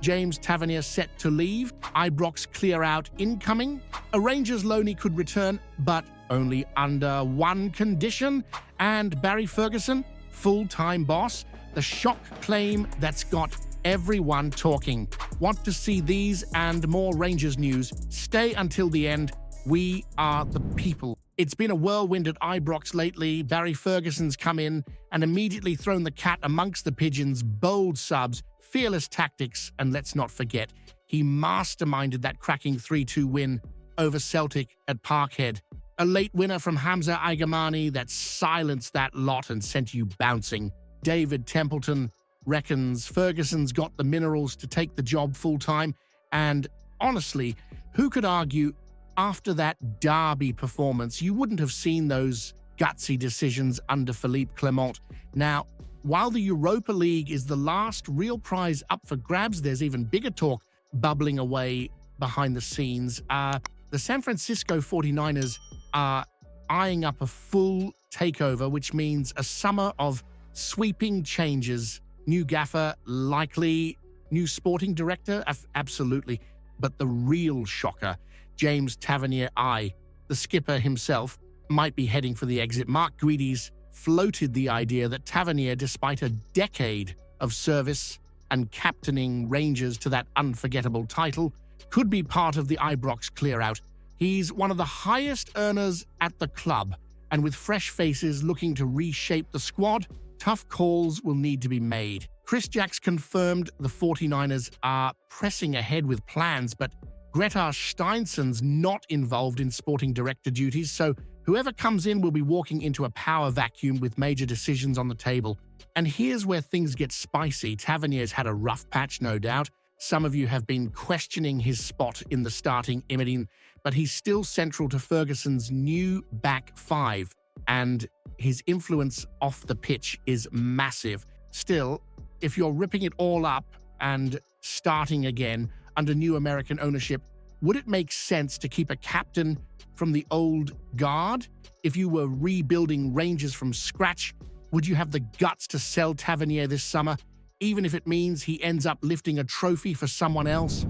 James Tavernier set to leave, Ibrox clear out incoming. A Rangers loanee could return, but only under one condition. And Barry Ferguson, full-time boss, the shock claim that's got everyone talking. Want to see these and more Rangers news? Stay until the end. We are the people. It's been a whirlwind at Ibrox lately. Barry Ferguson's come in and immediately thrown the cat amongst the pigeons. Bold subs, fearless tactics, and let's not forget, he masterminded that cracking 3-2 win over Celtic at Parkhead. A late winner from Hamza Igamane that silenced that lot and sent you bouncing. David Templeton reckons Ferguson's got the minerals to take the job full-time, and honestly, who could argue after that derby performance, you wouldn't have seen those gutsy decisions under Philippe Clement. Now, while the Europa League is the last real prize up for grabs, there's even bigger talk bubbling away behind the scenes. The San Francisco 49ers are eyeing up a full takeover, which means a summer of sweeping changes. New gaffer, likely. New sporting director, absolutely. But the real shocker, James Tavernier, the skipper himself, might be heading for the exit. Mark Guidi's floated the idea that Tavernier, despite a decade of service and captaining Rangers to that unforgettable title, could be part of the Ibrox clear-out. He's one of the highest earners at the club, and with fresh faces looking to reshape the squad, tough calls will need to be made. Chris Jacks confirmed the 49ers are pressing ahead with plans, but Gretar Steinson's not involved in sporting director duties, so whoever comes in will be walking into a power vacuum with major decisions on the table. And here's where things get spicy. Tavernier's had a rough patch, no doubt. Some of you have been questioning his spot in the starting 11, but he's still central to Ferguson's new back five, and his influence off the pitch is massive. Still, if you're ripping it all up and starting again under new American ownership, would it make sense to keep a captain from the old guard? If you were rebuilding Rangers from scratch, would you have the guts to sell Tavernier this summer, even if it means he ends up lifting a trophy for someone else?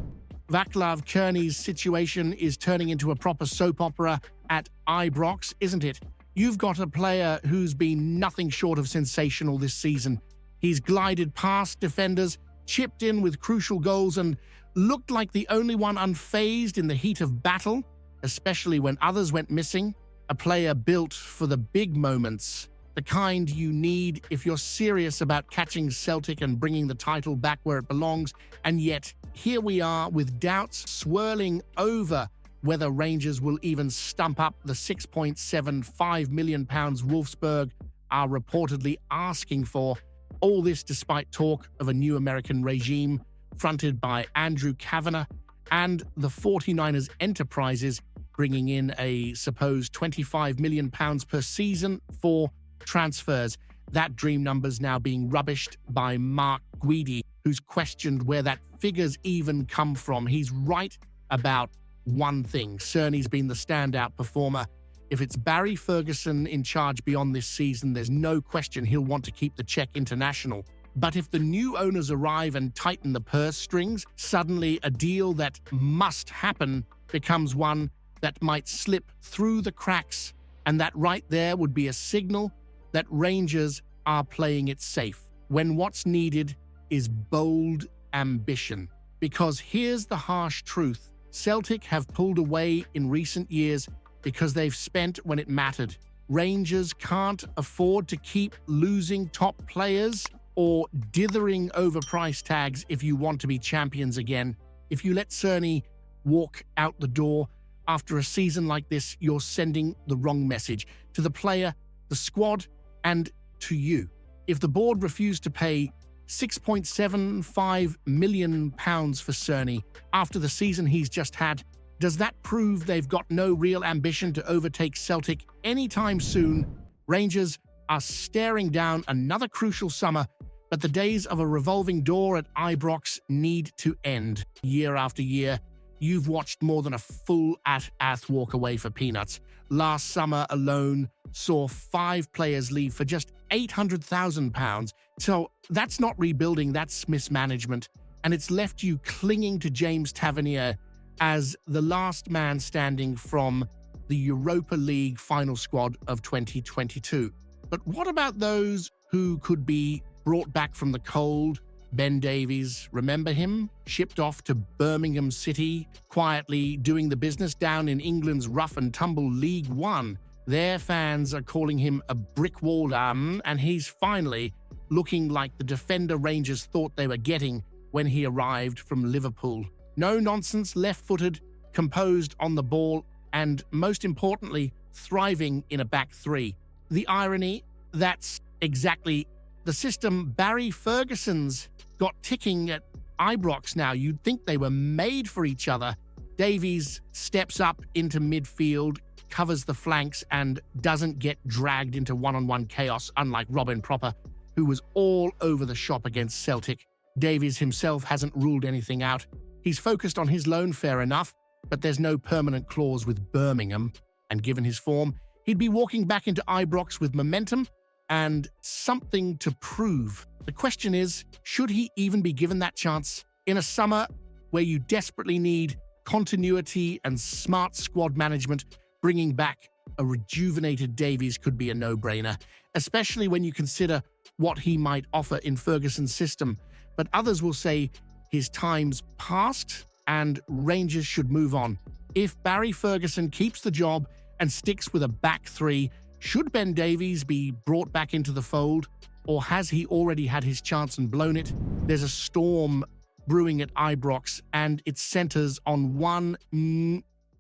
Vaclav Cerny's situation is turning into a proper soap opera at Ibrox, isn't it? You've got a player who's been nothing short of sensational this season. He's glided past defenders, chipped in with crucial goals, and looked like the only one unfazed in the heat of battle, especially when others went missing. A player built for the big moments, the kind you need if you're serious about catching Celtic and bringing the title back where it belongs. And yet, here we are with doubts swirling over whether Rangers will even stump up the £6.75 million Wolfsburg are reportedly asking for. All this despite talk of a new American regime fronted by Andrew Kavanagh and the 49ers enterprises bringing in a supposed £25 million per season for transfers. That dream number's now being rubbished by Mark Guidi, who's questioned where that figures even come from. He's right about one thing. Cerny's been the standout performer. If it's Barry Ferguson in charge beyond this season, there's no question he'll want to keep the check international. But if the new owners arrive and tighten the purse strings, suddenly a deal that must happen becomes one that might slip through the cracks. And that right there would be a signal that Rangers are playing it safe, when what's needed is bold ambition. Because here's the harsh truth. Celtic have pulled away in recent years because they've spent when it mattered. Rangers can't afford to keep losing top players or dithering over price tags if you want to be champions again. If you let Cerny walk out the door after a season like this, you're sending the wrong message to the player, the squad, and to you. If the board refused to pay £6.75 million for Cerny after the season he's just had, does that prove they've got no real ambition to overtake Celtic anytime soon? Rangers are staring down another crucial summer, but the days of a revolving door at Ibrox need to end. Year after year, you've watched more than a full at-ath walk away for peanuts. Last summer alone saw 5 players leave for just £800,000. So that's not rebuilding, that's mismanagement. and it's left you clinging to James Tavernier as the last man standing from the Europa League final squad of 2022. But what about those who could be brought back from the cold? Ben Davies, remember him? Shipped off to Birmingham City, quietly doing the business down in England's rough and tumble League One. Their fans are calling him a brick wall, and he's finally looking like the defender Rangers thought they were getting when he arrived from Liverpool. No nonsense, left-footed, composed on the ball, and most importantly, thriving in a back three. The irony, that's exactly the system Barry Ferguson's got ticking at Ibrox now. You'd think they were made for each other. Davies steps up into midfield, covers the flanks, and doesn't get dragged into one-on-one chaos, unlike Robin Proper, who was all over the shop against Celtic. Davies himself hasn't ruled anything out. He's focused on his loan, fair enough, but there's no permanent clause with Birmingham, and given his form, he'd be walking back into Ibrox with momentum and something to prove. The question is, should he even be given that chance? In a summer where you desperately need continuity and smart squad management, bringing back a rejuvenated Davies could be a no-brainer, especially when you consider what he might offer in Ferguson's system. But others will say his time's past and Rangers should move on. If Barry Ferguson keeps the job and sticks with a back three, should Ben Davies be brought back into the fold, or has he already had his chance and blown it? There's a storm brewing at Ibrox, and it centers on one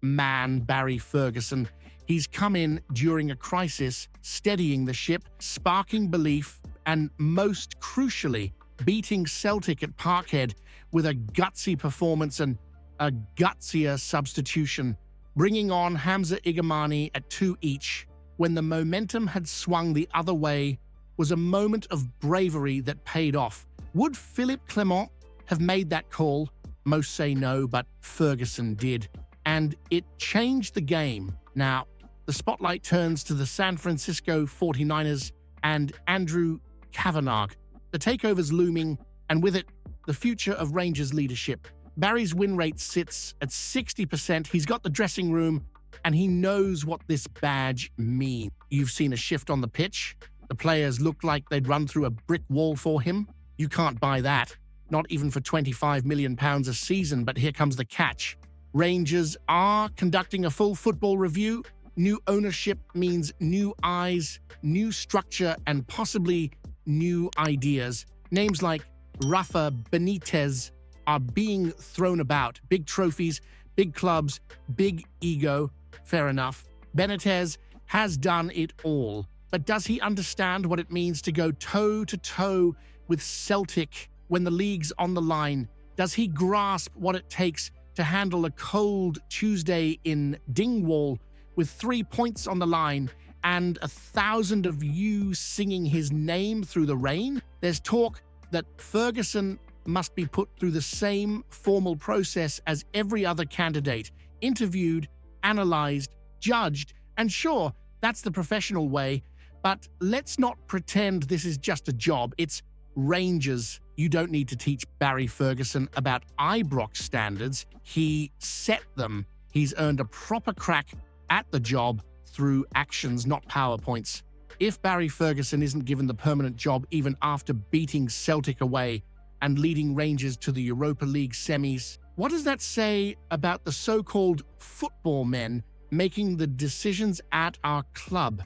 man, Barry Ferguson. He's come in during a crisis, steadying the ship, sparking belief, and most crucially, beating Celtic at Parkhead with a gutsy performance and a gutsier substitution, bringing on Hamza Igamane at 2 each. When the momentum had swung the other way, was a moment of bravery that paid off. Would Philippe Clement have made that call? Most say no, but Ferguson did. And it changed the game. Now, the spotlight turns to the San Francisco 49ers and Andrew Kavanagh. The takeover's looming, and with it, the future of Rangers leadership. Barry's win rate sits at 60%. He's got the dressing room, and he knows what this badge means. You've seen a shift on the pitch. The players look like they'd run through a brick wall for him. You can't buy that, not even for £25 million a season, but here comes the catch. Rangers are conducting a full football review. New ownership means new eyes, new structure, and possibly new ideas. Names like Rafa Benitez are being thrown about. Big trophies, big clubs, big ego. Fair enough. Benitez has done it all. But does he understand what it means to go toe-to-toe with Celtic when the league's on the line? Does he grasp what it takes to handle a cold Tuesday in Dingwall with 3 points on the line and 1,000 of you singing his name through the rain? There's talk that Ferguson must be put through the same formal process as every other candidate, interviewed, analyzed, judged, and sure, that's the professional way, but let's not pretend this is just a job. It's Rangers. You don't need to teach Barry Ferguson about Ibrox standards. He set them. He's earned a proper crack at the job through actions, not PowerPoints. If Barry Ferguson isn't given the permanent job even after beating Celtic away and leading Rangers to the Europa League semis, what does that say about the so-called football men making the decisions at our club?